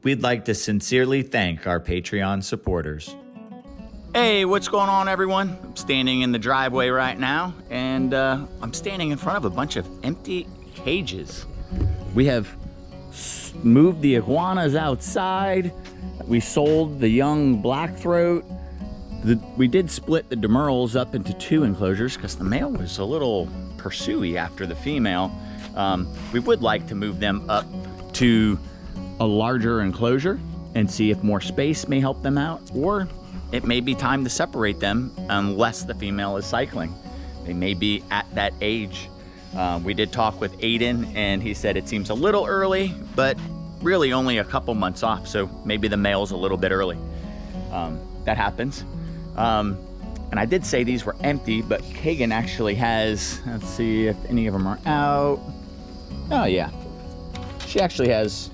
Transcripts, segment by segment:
We'd like to sincerely thank our Patreon supporters. Hey, what's going on, everyone? I'm standing in the driveway right now, and I'm standing in front of a bunch of empty cages. We have moved the iguanas outside. We sold the young blackthroat. We did split the demurrals up into 2 enclosures because the male was a little pursuey after the female. We would like to move them up to a larger enclosure and see if more space may help them out, or it may be time to separate them unless the female is cycling. They may be at that age. We did talk with Aiden, and he said it seems a little early, but really only a couple months off, so maybe the male's a little bit early. That happens. And I did say these were empty, but Kagan actually has, let's see if any of them are out. Oh yeah, she actually has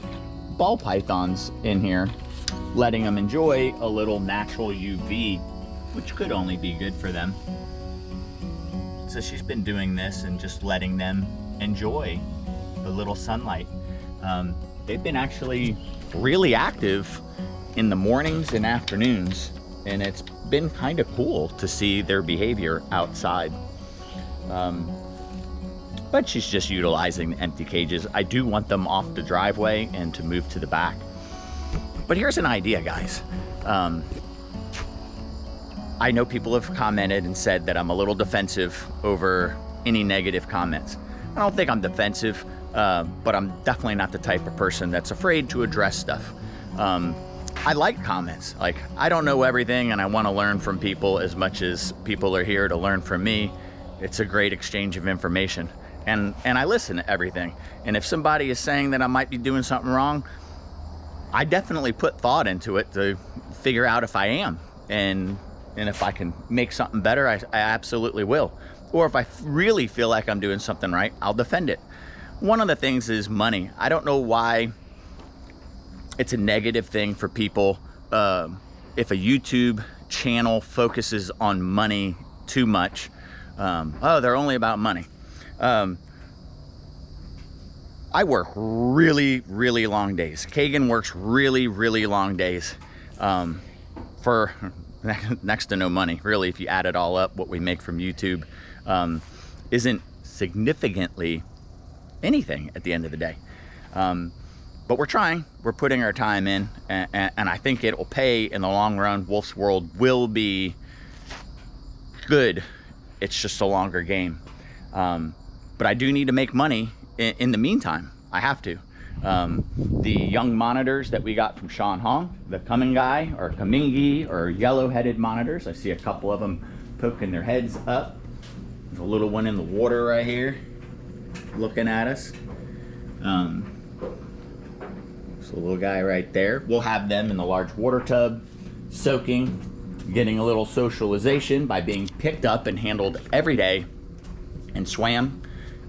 ball pythons in here, letting them enjoy a little natural UV, which could only be good for them. So she's been doing this and just letting them enjoy the little sunlight. They've been actually really active in the mornings and afternoons, and it's been kind of cool to see their behavior outside. But she's just utilizing the empty cages. I do want them off the driveway and to move to the back. But here's an idea, guys. I know people have commented and said that I'm a little defensive over any negative comments. I don't think I'm defensive, but I'm definitely not the type of person that's afraid to address stuff. I like comments. Like, I don't know everything, and I want to learn from people as much as people are here to learn from me. It's a great exchange of information. And I listen to everything. And if somebody is saying that I might be doing something wrong, I definitely put thought into it to figure out if I am. And if I can make something better, I absolutely will. Or if I really feel like I'm doing something right, I'll defend it. One of the things is money. I don't know why it's a negative thing for people if a YouTube channel focuses on money too much. Oh, they're only about money. I work really, really long days. Kagan works really, really long days for next to no money. Really, if you add it all up, what we make from YouTube isn't significantly anything at the end of the day. But we're trying. We're putting our time in, and I think it will pay in the long run. Wolf's World will be good. It's just a longer game. But I do need to make money in the meantime. I have to. The young monitors that we got from Sean Hong, the Kamingi or Kamingi or yellow-headed monitors. I see a couple of them poking their heads up. There's a little one in the water right here looking at us. There's a little guy right there. We'll have them in the large water tub, soaking, getting a little socialization by being picked up and handled every day and swam.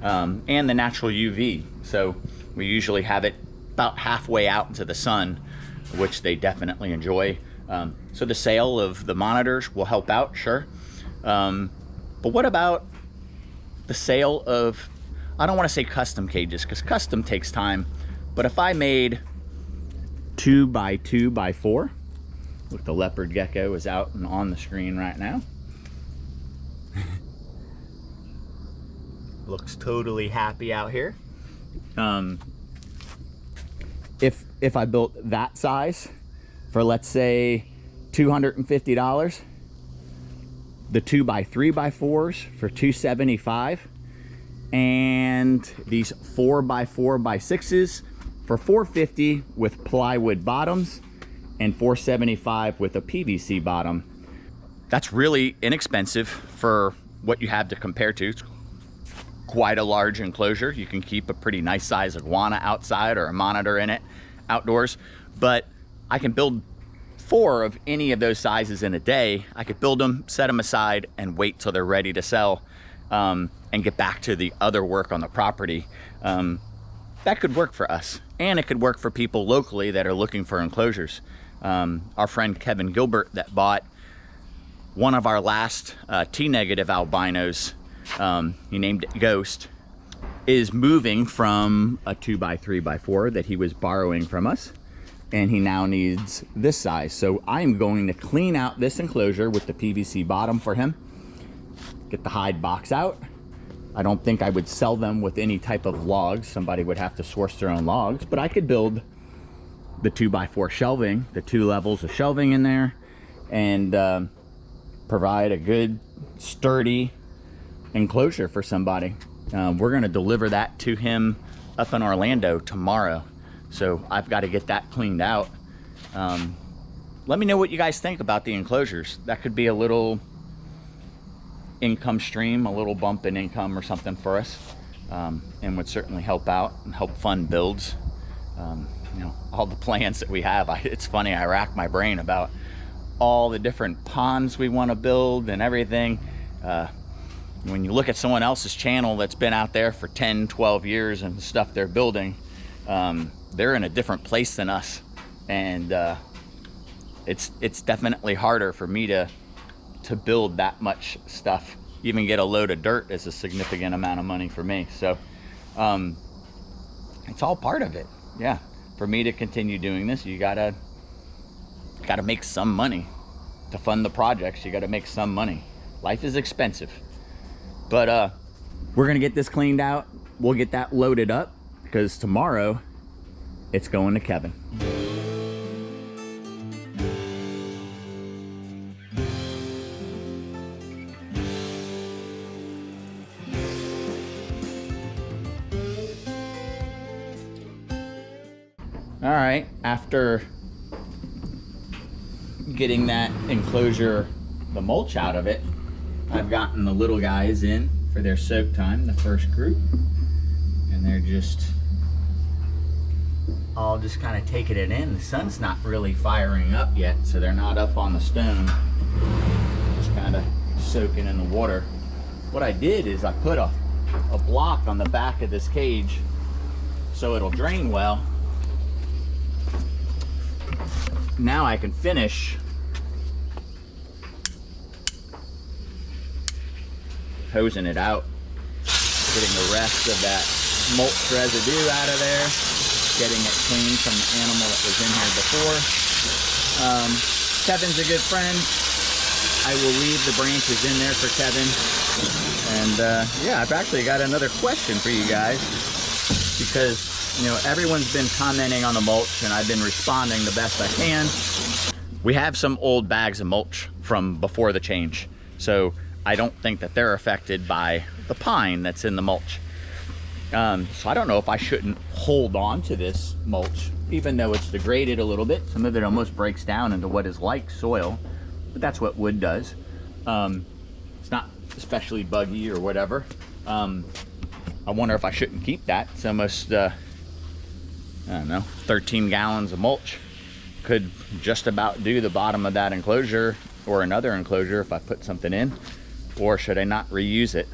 And the natural UV. So we usually have it about halfway out into the sun, which they definitely enjoy. So the sale of the monitors will help out, sure. But what about the sale of, I don't want to say custom cages, because custom takes time, but if I made 2x2x4, look, the leopard gecko is out and on the screen right now. Looks totally happy out here. If I built that size for, let's say, $250, the 2x3x4s for $275, and these 4x4x6s for $450 with plywood bottoms and $475 with a PVC bottom. That's really inexpensive for what you have to compare to. It's quite a large enclosure. You can keep a pretty nice size iguana outside or a monitor in it outdoors, but I can build 4 of any of those sizes in a day. I could build them, set them aside, and wait till they're ready to sell, and get back to the other work on the property. That could work for us, and it could work for people locally that are looking for enclosures. Our friend Kevin Gilbert that bought one of our last T-negative albinos, he named it Ghost, is moving from a 2x3x4 that he was borrowing from us and he now needs this size. So I'm going to clean out this enclosure with the PVC bottom for him, get the hide box out. I don't think I would sell them with any type of logs. Somebody would have to source their own logs, but I could build the 2x4 shelving, the 2 levels of shelving in there, and provide a good sturdy enclosure for somebody. We're gonna deliver that to him up in Orlando tomorrow. So I've got to get that cleaned out. Let me know what you guys think about the enclosures. That could be a little income stream, a little bump in income or something for us, and would certainly help out and help fund builds. You know, all the plans that we have, it's funny, I rack my brain about all the different ponds we want to build and everything. When you look at someone else's channel that's been out there for 10, 12 years and the stuff they're building, they're in a different place than us, and it's definitely harder for me to build that much stuff. Even get a load of dirt is a significant amount of money for me. So it's all part of it. Yeah, for me to continue doing this, you gotta make some money to fund the projects. You gotta make some money. Life is expensive, but we're gonna get this cleaned out. We'll get that loaded up, because tomorrow it's going to Kevin. All right, after getting that enclosure, the mulch out of it, I've gotten the little guys in for their soak time, the first group, and they're just all just kind of taking it in. The sun's not really firing up yet, so they're not up on the stone, just kind of soaking in the water. What I did is I put a block on the back of this cage so it'll drain well. Now I can finish hosing it out, getting the rest of that mulch residue out of there, getting it clean from the animal that was in here before. Kevin's a good friend. I will leave the branches in there for Kevin. And yeah, I've actually got another question for you guys, because you know, everyone's been commenting on the mulch and I've been responding the best I can. We have some old bags of mulch from before the change, so I don't think that they're affected by the pine that's in the mulch. So I don't know if I shouldn't hold on to this mulch, even though it's degraded a little bit. Some of it almost breaks down into what is like soil, but that's what wood does. It's not especially buggy or whatever. I wonder if I shouldn't keep that. It's almost, I don't know, 13 gallons of mulch. Could just about do the bottom of that enclosure or another enclosure if I put something in. Or should I not reuse it?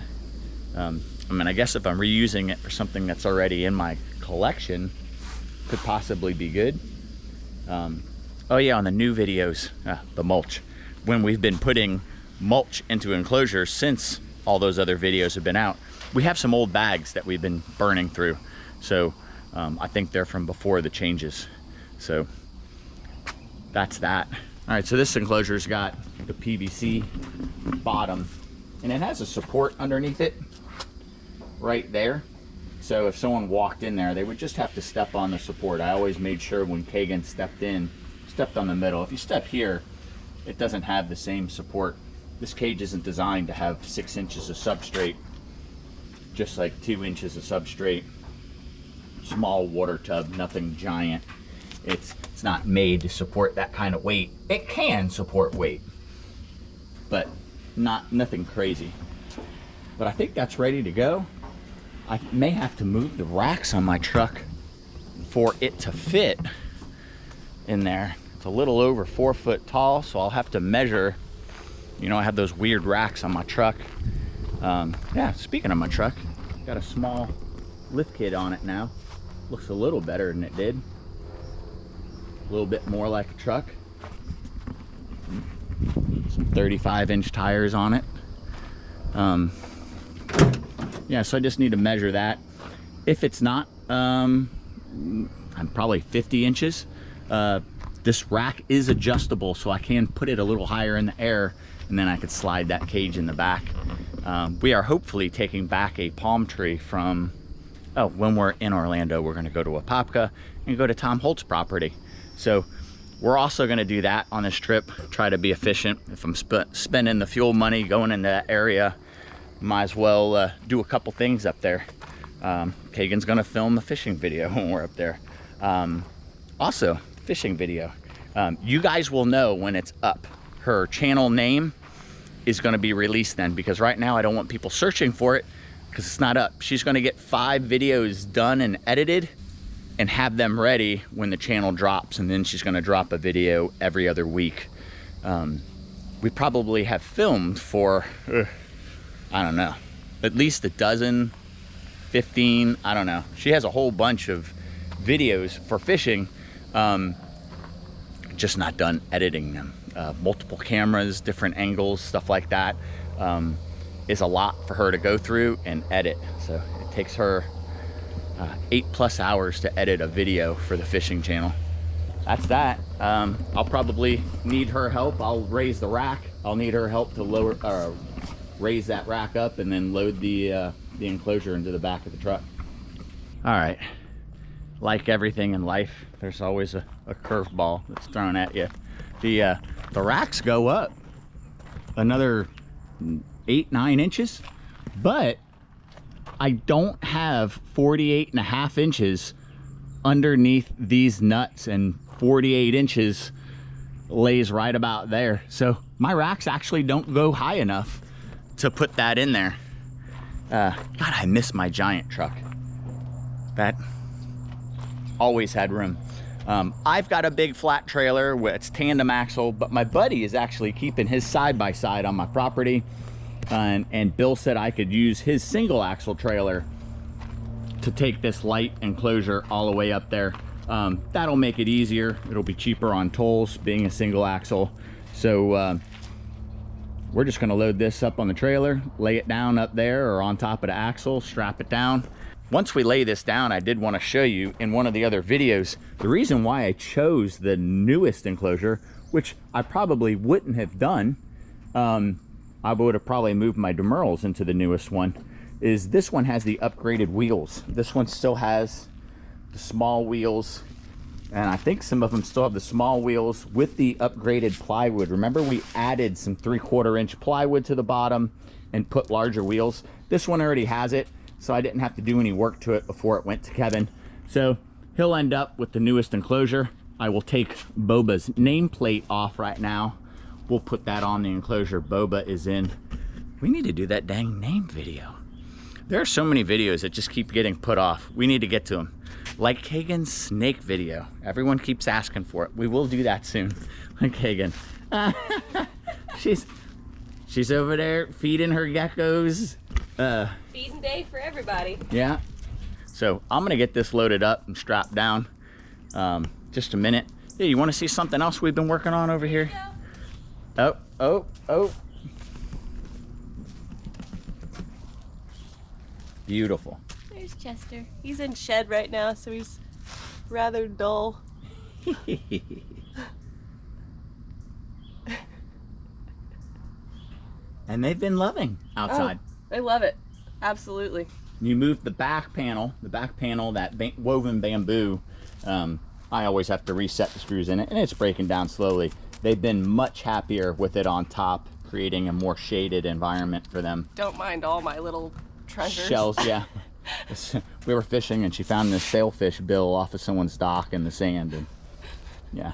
I mean, I guess if I'm reusing it for something that's already in my collection, could possibly be good. Oh yeah, on the new videos, the mulch. When we've been putting mulch into enclosures since all those other videos have been out, we have some old bags that we've been burning through. So I think they're from before the changes. So that's that. All right, so this enclosure's got the PVC bottom, and it has a support underneath it right there. So if someone walked in there, they would just have to step on the support. I always made sure when Kagan stepped on the middle. If you step here, it doesn't have the same support. This cage isn't designed to have 6 inches of substrate, just like 2 inches of substrate. Small water tub, nothing giant. It's not made to support that kind of weight. It can support weight, but nothing crazy. But I think that's ready to go. I may have to move the racks on my truck for it to fit in there. It's a little over 4 foot tall, so I'll have to measure. You know, I have those weird racks on my truck. Yeah, speaking of my truck, got a small lift kit on it now. Looks a little better than it did. A little bit more like a truck. Some 35-inch tires on it. Yeah, so I just need to measure that. If it's not, I'm probably 50 inches. This rack is adjustable, so I can put it a little higher in the air, and then I could slide that cage in the back. We are hopefully taking back a palm tree from, when we're in Orlando, we're gonna go to Apopka and go to Tom Holt's property. So we're also gonna do that on this trip, try to be efficient. If I'm spending the fuel money going into that area, might as well do a couple things up there. Kagan's gonna film a fishing video when we're up there. Also, fishing video. You guys will know when it's up. Her channel name is gonna be released then, because right now I don't want people searching for it because it's not up. She's gonna get 5 videos done and edited and have them ready when the channel drops, and then she's gonna drop a video every other week. We probably have filmed for, I don't know, at least a dozen, 15, I don't know. She has a whole bunch of videos for fishing, just not done editing them. Multiple cameras, different angles, stuff like that, is a lot for her to go through and edit. So it takes her 8+ hours to edit a video for the fishing channel. That's that. I'll probably need her help. I'll raise the rack. I'll need her help to raise that rack up and then load the enclosure into the back of the truck. All right, like everything in life, there's always a curveball that's thrown at you. The racks go up another 8-9 inches, but I don't have 48.5 inches underneath these nuts, and 48 inches lays right about there. So my racks actually don't go high enough to put that in there. God, I miss my giant truck. That always had room. I've got a big flat trailer with its tandem axle, but my buddy is actually keeping his side-by-side on my property. And Bill said I could use his single axle trailer to take this light enclosure all the way up there. That'll make it easier. It'll be cheaper on tolls being a single axle. So we're just gonna load this up on the trailer, lay it down up there or on top of the axle, strap it down. Once we lay this down, I did want to show you in one of the other videos, the reason why I chose the newest enclosure, which I probably wouldn't have done. I would have probably moved my demurrals into the newest one, is this one has the upgraded wheels. This one still has the small wheels, and I think some of them still have the small wheels with the upgraded plywood. Remember, we added some 3/4 inch plywood to the bottom and put larger wheels. This one already has it, so I didn't have to do any work to it before it went to Kevin. So he'll end up with the newest enclosure. I will take Boba's nameplate off right now. We'll put that on the enclosure Boba is in. We need to do that dang name video. There are so many videos that just keep getting put off. We need to get to them. Like Kagan's snake video. Everyone keeps asking for it. We will do that soon. Like Kagan. She's over there feeding her geckos. Feeding day for everybody. Yeah. So I'm gonna get this loaded up and strapped down. Just a minute. Yeah, you wanna see something else we've been working on over here? Yeah. Oh. Beautiful. There's Chester. He's in shed right now, so he's rather dull. And they've been loving outside. Oh, I love it. Absolutely. You move the back panel, that woven bamboo. I always have to reset the screws in it, and it's breaking down slowly. They've been much happier with it on top, creating a more shaded environment for them. Don't mind all my little treasures. Shells, yeah. We were fishing and she found this sailfish bill off of someone's dock in the sand, and yeah.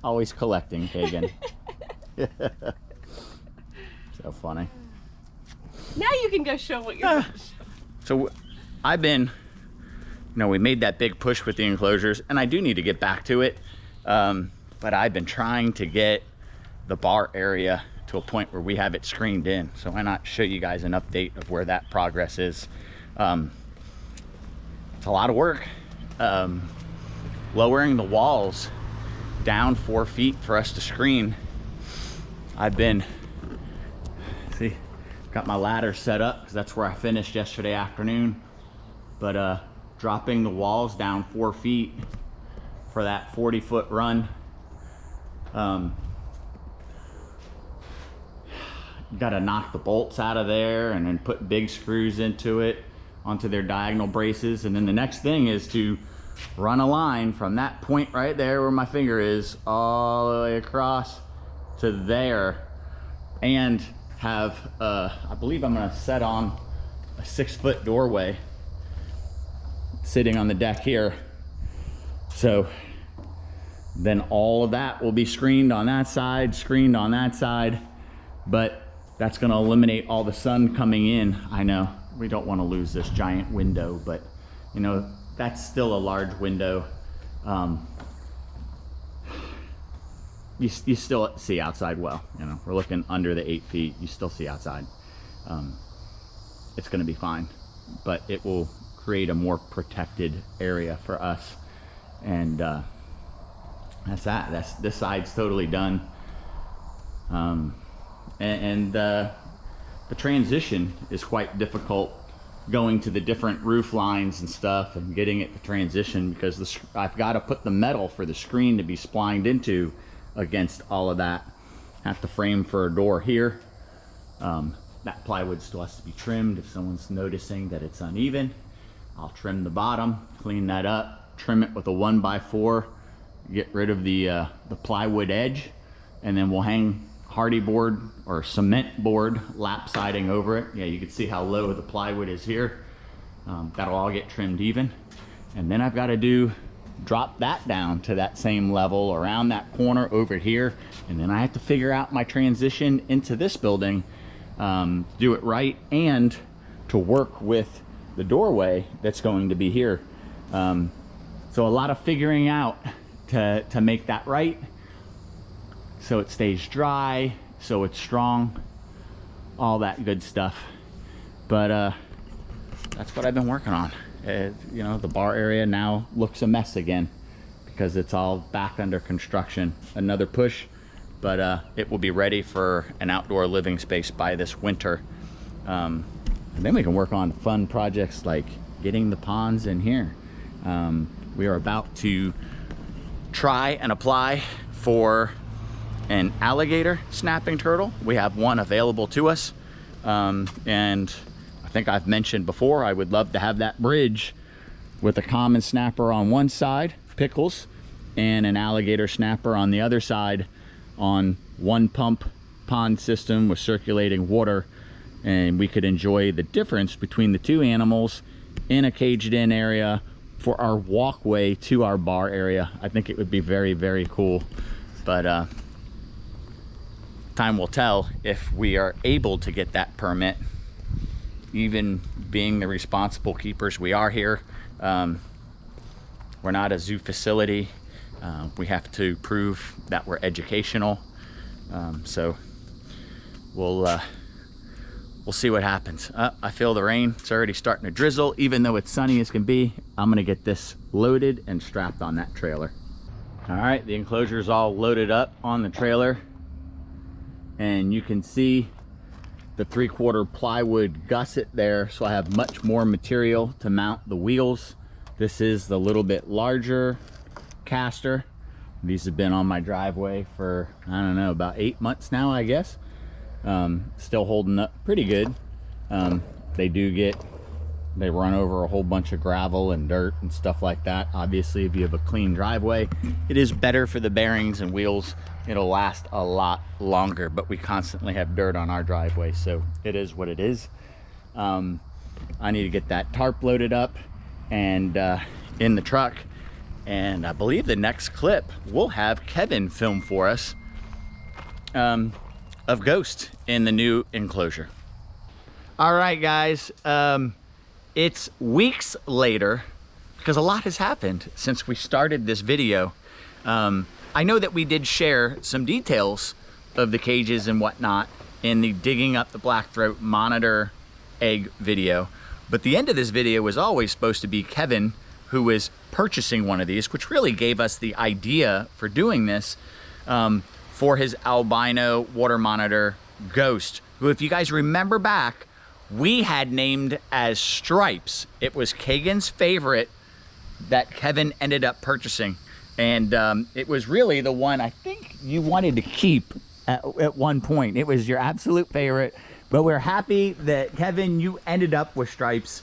Always collecting, Kagan. So funny. Now you can go show what you're So I've been, we made that big push with the enclosures, and I do need to get back to it. But I've been trying to get the bar area to a point where we have it screened in. So why not show you guys an update of where that progress is. It's a lot of work. Lowering the walls down 4 feet for us to screen. I've been, got my ladder set up because that's where I finished yesterday afternoon. But dropping the walls down 4 feet for that 40-foot run. You got to knock the bolts out of there and then put big screws into it, onto their diagonal braces. And then the next thing is to run a line from that point right there where my finger is all the way across to there, and have I believe I'm gonna set on a 6-foot doorway sitting on the deck here. So then all of that will be screened on that side, screened on that side, but that's gonna eliminate all the sun coming in. I know we don't want to lose this giant window, but you know, that's still a large window. You still see outside well. You know, we're looking under the 8 feet. You still see outside. It's going to be fine, but it will create a more protected area for us. And that's that. This side's totally done. The transition is quite difficult, going to the different roof lines and stuff and getting it to transition, because I've got to put the metal for the screen to be splined into against all of that. Have to frame for a door here. That plywood still has to be trimmed. If someone's noticing that it's uneven, I'll trim the bottom, clean that up, trim it with a 1x4, get rid of the plywood edge, and then we'll hang hardy board or cement board lap siding over it. Yeah, you can see how low the plywood is here. That'll all get trimmed even. And then I've got to drop that down to that same level around that corner over here. And then I have to figure out my transition into this building, do it right, and to work with the doorway that's going to be here. So a lot of figuring out to make that right, so it stays dry, so it's strong, all that good stuff. But that's what I've been working on. You know, the bar area now looks a mess again because it's all back under construction. Another push, but it will be ready for an outdoor living space by this winter. And then we can work on fun projects like getting the ponds in here. We are about to try and apply for an alligator snapping turtle. We have one available to us, and I think I've mentioned before, I would love to have that bridge with a common snapper on one side, Pickles, and an alligator snapper on the other side, on one pump pond system with circulating water, and we could enjoy the difference between the two animals in a caged in area for our walkway to our bar area. I think it would be very, very cool. But time will tell if we are able to get that permit, even being the responsible keepers we are here. We're not a zoo facility. We have to prove that we're educational. So we'll see what happens. I feel the rain. It's already starting to drizzle. Even though it's sunny as can be, I'm gonna get this loaded and strapped on that trailer. All right, the enclosure is all loaded up on the trailer, and you can see the 3/4 plywood gusset there, so I have much more material to mount the wheels. This is the little bit larger caster. These have been on my driveway for, I don't know, about 8 months now, I guess. Still holding up pretty good. They run over a whole bunch of gravel and dirt and stuff like that. Obviously, if you have a clean driveway, it is better for the bearings and wheels. It'll last a lot longer, but we constantly have dirt on our driveway, so it is what it is. I need to get that tarp loaded up and in the truck, and I believe the next clip we'll have Kevin film for us of Ghost in the new enclosure. All right, guys, it's weeks later because a lot has happened since we started this video. I know that we did share some details of the cages and whatnot in the digging up the blackthroat monitor egg video, but the end of this video was always supposed to be Kevin, who was purchasing one of these, which really gave us the idea for doing this, for his albino water monitor Ghost, who, if you guys remember back, we had named as Stripes. It was Kagan's favorite that Kevin ended up purchasing. And it was really the one I think you wanted to keep at one point. It was your absolute favorite. But we're happy that, Kevin, you ended up with Stripes.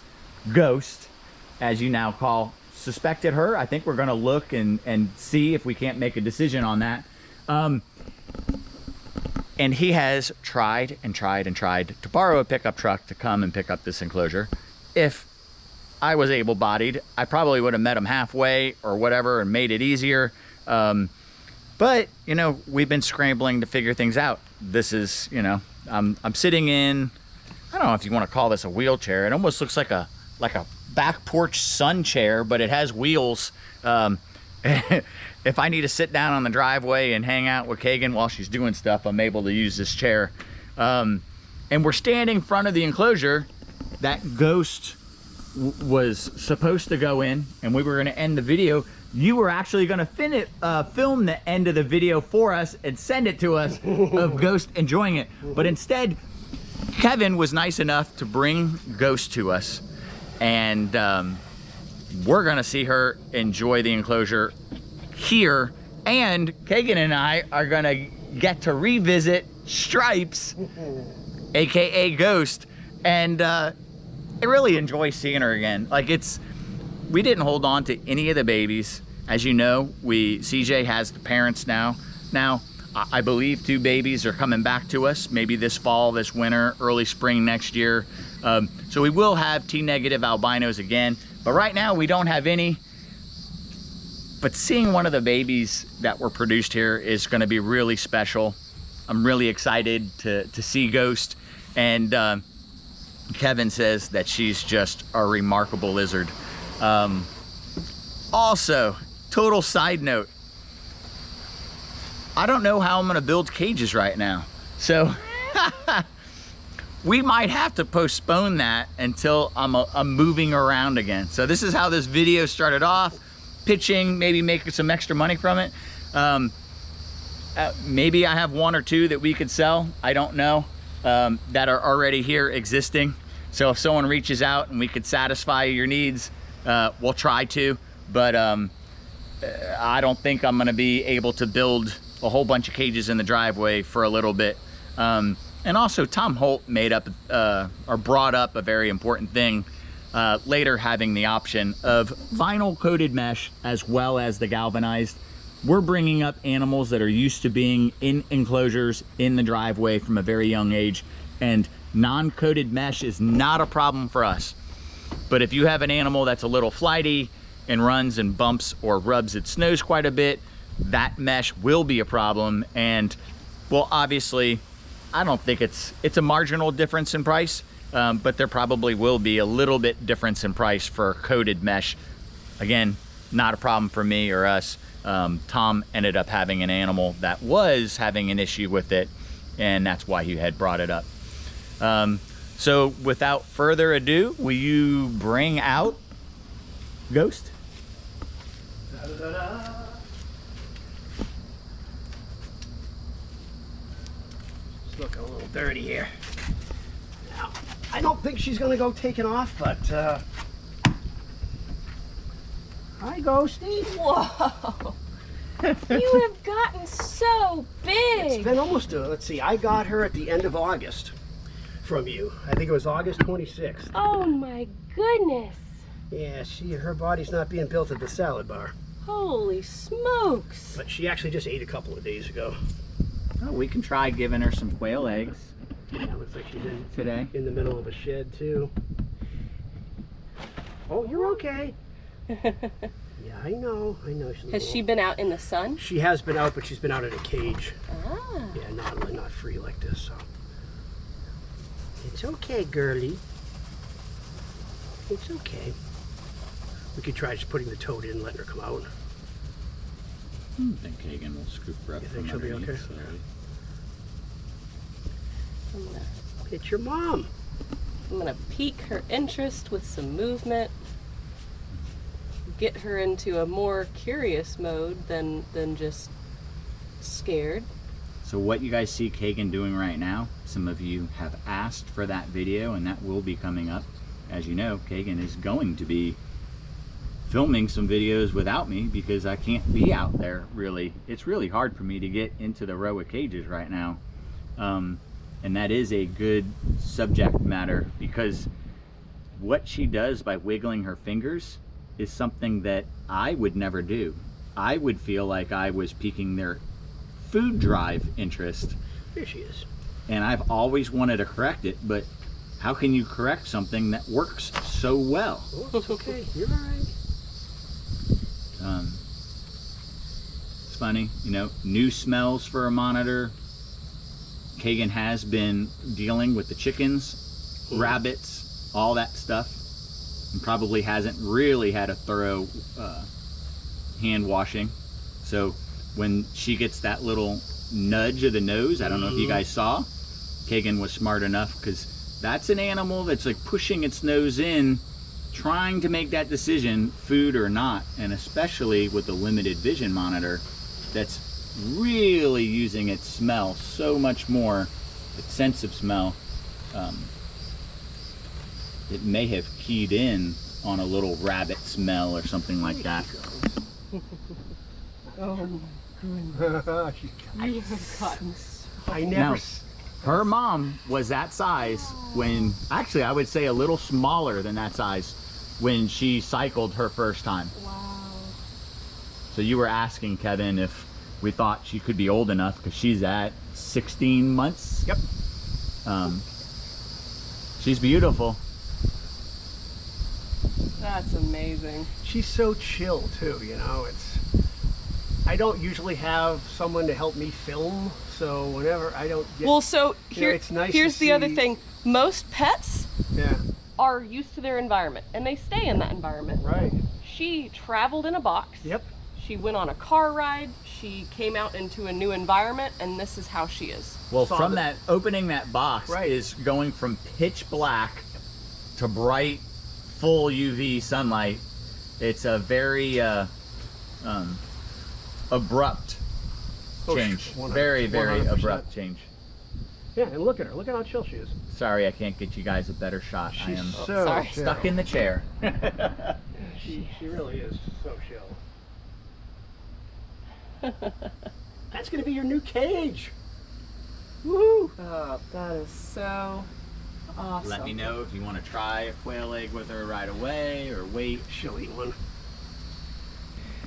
Ghost, as you now call, suspected her. I think we're going to look and see if we can't make a decision on that. And he has tried and tried and tried to borrow a pickup truck to come and pick up this enclosure. If I was able-bodied, I probably would have met him halfway or whatever and made it easier. But, you know, we've been scrambling to figure things out. This is, you know, I'm sitting in, I don't know if you want to call this a wheelchair. It almost looks like a back porch sun chair, but it has wheels. If I need to sit down on the driveway and hang out with Kagan while she's doing stuff, I'm able to use this chair. And we're standing in front of the enclosure that Ghost was supposed to go in, and we were going to end the video. You were actually going to film the end of the video for us and send it to us of Ghost enjoying it. But instead, Kevin was nice enough to bring Ghost to us, and we're going to see her enjoy the enclosure here, and Kagan and I are going to get to revisit Stripes, aka Ghost, and I really enjoy seeing her again. Like, we didn't hold on to any of the babies. As you know, CJ has the parents now. Now, I believe 2 babies are coming back to us, maybe this fall, this winter, early spring next year. So we will have T-negative albinos again, but right now we don't have any. But seeing one of the babies that were produced here is going to be really special. I'm really excited to see Ghost, and Kevin says that she's just a remarkable lizard. Also, total side note, I don't know how I'm gonna build cages right now. So we might have to postpone that until I'm moving around again. So this is how this video started off, pitching, maybe making some extra money from it. Maybe I have 1 or 2 that we could sell, I don't know, that are already here existing. So if someone reaches out and we could satisfy your needs, we'll try to, but I don't think I'm gonna be able to build a whole bunch of cages in the driveway for a little bit. And also Tom Holt made up or brought up a very important thing later, having the option of vinyl coated mesh as well as the galvanized. We're bringing up animals that are used to being in enclosures in the driveway from a very young age, and non-coated mesh is not a problem for us. But if you have an animal that's a little flighty and runs and bumps or rubs its nose quite a bit, that mesh will be a problem. And well, obviously, I don't think it's a marginal difference in price, but there probably will be a little bit difference in price for coated mesh. Again, not a problem for me or us. Tom ended up having an animal that was having an issue with it, and that's why he had brought it up. So without further ado, will you bring out Ghost? Da-da-da-da. It's looking a little dirty here. Now, I don't think she's gonna go taking off, but hi, Ghosty. Whoa! You have gotten so big. It's been almost let's see, I got her at the end of August from you. I think it was August 26th. Oh my goodness. Yeah, her body's not being built at the salad bar. Holy smokes. But she actually just ate a couple of days ago. Oh, we can try giving her some quail eggs Yeah, looks like she's today. in the middle of a shed too. Oh, you're okay. Yeah, I know. Has she been out in the sun? She has been out, but she's been out in a cage. Ah. Yeah, not free like this, so. It's okay, girlie. It's okay. We could try just putting the toad in and letting her come out. I think Kagan will scoop her up. You think she'll be okay? I'm gonna It's your mom. pique her interest with some movement. Get her into a more curious mode than just scared. So what you guys see Kagan doing right now, some of you have asked for that video, and that will be coming up. As you know, Kagan is going to be filming some videos without me because I can't be out there really. It's really hard for me to get into the row of cages right now. And that is a good subject matter, because what she does by wiggling her fingers is something that I would never do. I would feel like I was piquing their food drive interest. Here she is. And I've always wanted to correct it, but how can you correct something that works so well? Oh, it's okay. You're all right. It's funny, you know, new smells for a monitor. Kagan has been dealing with the chickens, rabbits, all that stuff, and probably hasn't really had a thorough hand washing. So when she gets that little nudge of the nose, I don't know if you guys saw, Kagan was smart enough, because that's an animal that's like pushing its nose in, trying to make that decision, food or not. And especially with the limited vision monitor, that's really using its smell so much more, its sense of smell. It may have keyed in on a little rabbit smell or something like that. Oh my goodness. You have gotten so... I never. Now, her mom was that size when, actually I would say a little smaller than that size when she cycled her first time. Wow. So you were asking, Kevin, if we thought she could be old enough, because she's at 16 months. Yep. She's beautiful. That's amazing. She's so chill too, you know. I don't usually have someone to help me film, so whenever I don't get... Well, so you know, it's nice here's to the other see- thing. Most pets Yeah, are used to their environment, and they stay in that environment. right. She traveled in a box. Yep. She went on a car ride. She came out into a new environment, and this is how she is. Well, Saw from the- that, opening that box Right. is going from pitch black to bright, full UV sunlight. It's a very abrupt Oh, change. 100%. Very, very abrupt change. Yeah, and look at her. Look at how chill she is. Sorry, I can't get you guys a better shot. I She's am so sorry. chill. stuck in the chair. She really is so chill. That's gonna be your new cage. Woohoo! Oh, that is so awesome. Let me know if you want to try a quail egg with her right away or wait. She'll eat one.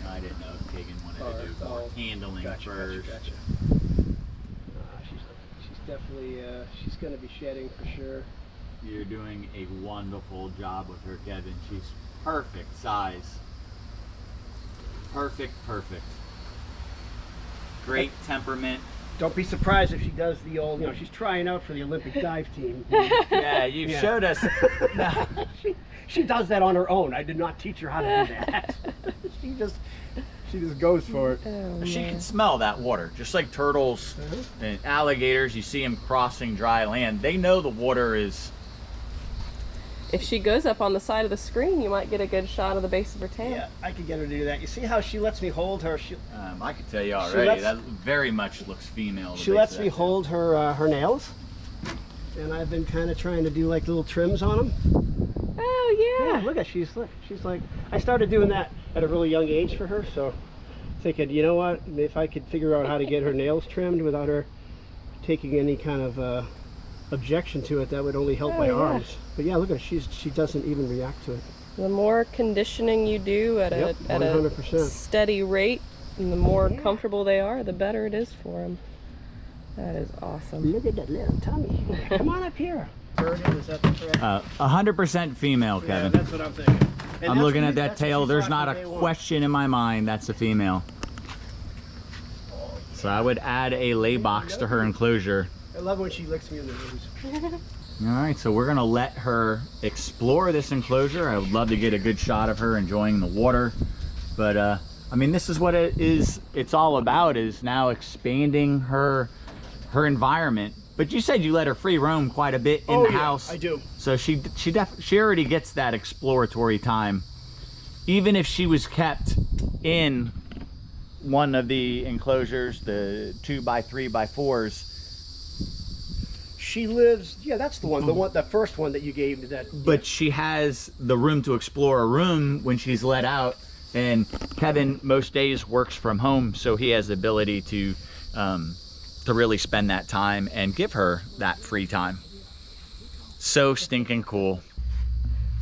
No, I didn't know if Kagan wanted to do more handling first. She's definitely she's gonna be shedding for sure. You're doing a wonderful job with her, Kevin. She's perfect size. Perfect. Great temperament. Don't be surprised if she does the old, you know, she's trying out for the Olympic dive team. Yeah, you Yeah. showed us. No. She does that on her own. I did not teach her how to do that. she just goes for it. Oh, She man. can smell that water, just like turtles and alligators. You see them crossing dry land. They know the water is. If she goes up on the side of the screen, you might get a good shot of the base of her tail. Yeah, I could get her to do that. You see how she lets me hold her? I could tell you already. lets- That very much looks female. the She base lets of me that tail. hold her nails, and I've been kind of trying to do like little trims on them. Oh, Yeah, yeah. look at she's like I started doing that at a really young age for her, so thinking, you know what, if I could figure out how to get her nails trimmed without her taking any kind of objection to it, that would only help Oh, my yeah. arms. But yeah, look at her, she doesn't even react to it. The more conditioning you do at Yep, a 100%. steady rate, and the more Yeah. comfortable they are, the better it is for them. That is awesome. Look at that little tummy. Come on up here. Vernon, is that the correct? 100% female, Yeah, Kevin. that's what I'm thinking. And I'm that's looking what- at that that's what tail. she There's thought not from a day one. question in my mind. That's a female. So I would add a lay box to her enclosure. I love when she licks me in the nose. All right, so we're gonna let her explore this enclosure. I would love to get a good shot of her enjoying the water, but I mean, this is what it's all about, is now expanding her environment. But you said you let her free roam quite a bit in the house. I do. So she already gets that exploratory time. Even if she was kept in one of the enclosures, the 2x3x4s, she lives. Yeah, that's the one. The first one that you gave me. That. But she has the room to explore a room when she's let out. And Kevin most days works from home, so he has the ability to really spend that time and give her that free time. So stinking cool.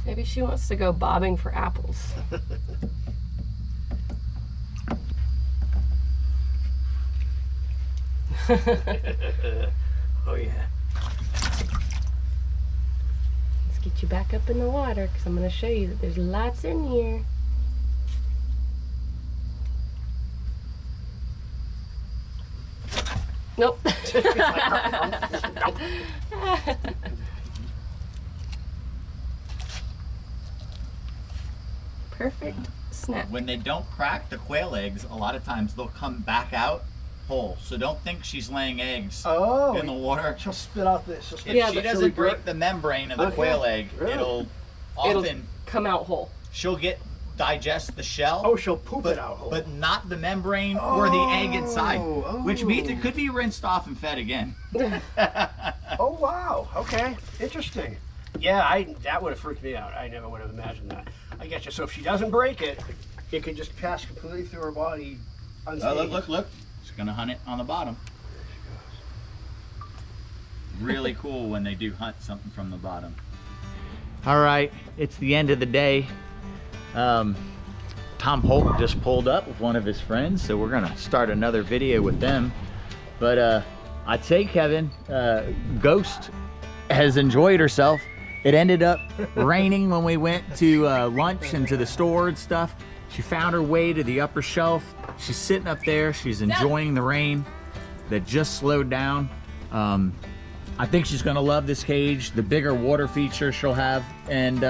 Maybe she wants to go bobbing for apples. Oh yeah. Let's get you back up in the water because I'm going to show you that there's lots in here. Nope. Perfect snap. When they don't crack the quail eggs, a lot of times they'll come back out whole. So don't think she's laying eggs in the water. She'll spit out this. If she doesn't break the membrane of the quail egg, it'll come out whole. She'll digest the shell. Oh, she'll poop it out whole. But not the membrane or the egg inside, which means it could be rinsed off and fed again. Oh wow. Okay. Interesting. Yeah, that would have freaked me out. I never would have imagined that. I get you. So if she doesn't break it, it could just pass completely through her body unscathed. Look. She's gonna hunt it on the bottom. Really cool when they do hunt something from the bottom. All right, it's the end of the day. Tom Holt just pulled up with one of his friends, so we're gonna start another video with them. But I'd say, Kevin, Ghost has enjoyed herself. It ended up raining when we went to lunch and to the store and stuff. She found her way to the upper shelf. She's sitting up there. She's enjoying the rain that just slowed down. I think she's gonna love this cage, the bigger water feature she'll have, and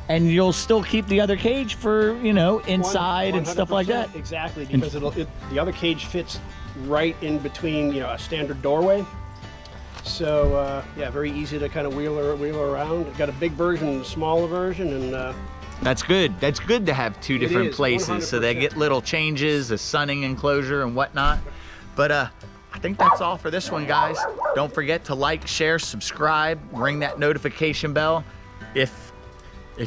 you'll still keep the other cage for, you know, inside and stuff like that. Exactly, because the other cage fits right in between, you know, a standard doorway. So yeah, very easy to kind of wheel her around. Got a big version and a smaller version, and that's good. That's good to have two different places, 100%. So they get little changes, a sunning enclosure and whatnot. But I think that's all for this one, guys. Don't forget to like, share, subscribe, ring that notification bell. If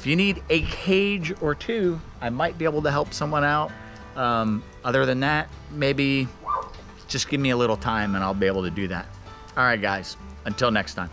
you need a cage or two, I might be able to help someone out. Other than that, maybe just give me a little time and I'll be able to do that. All right, guys, until next time.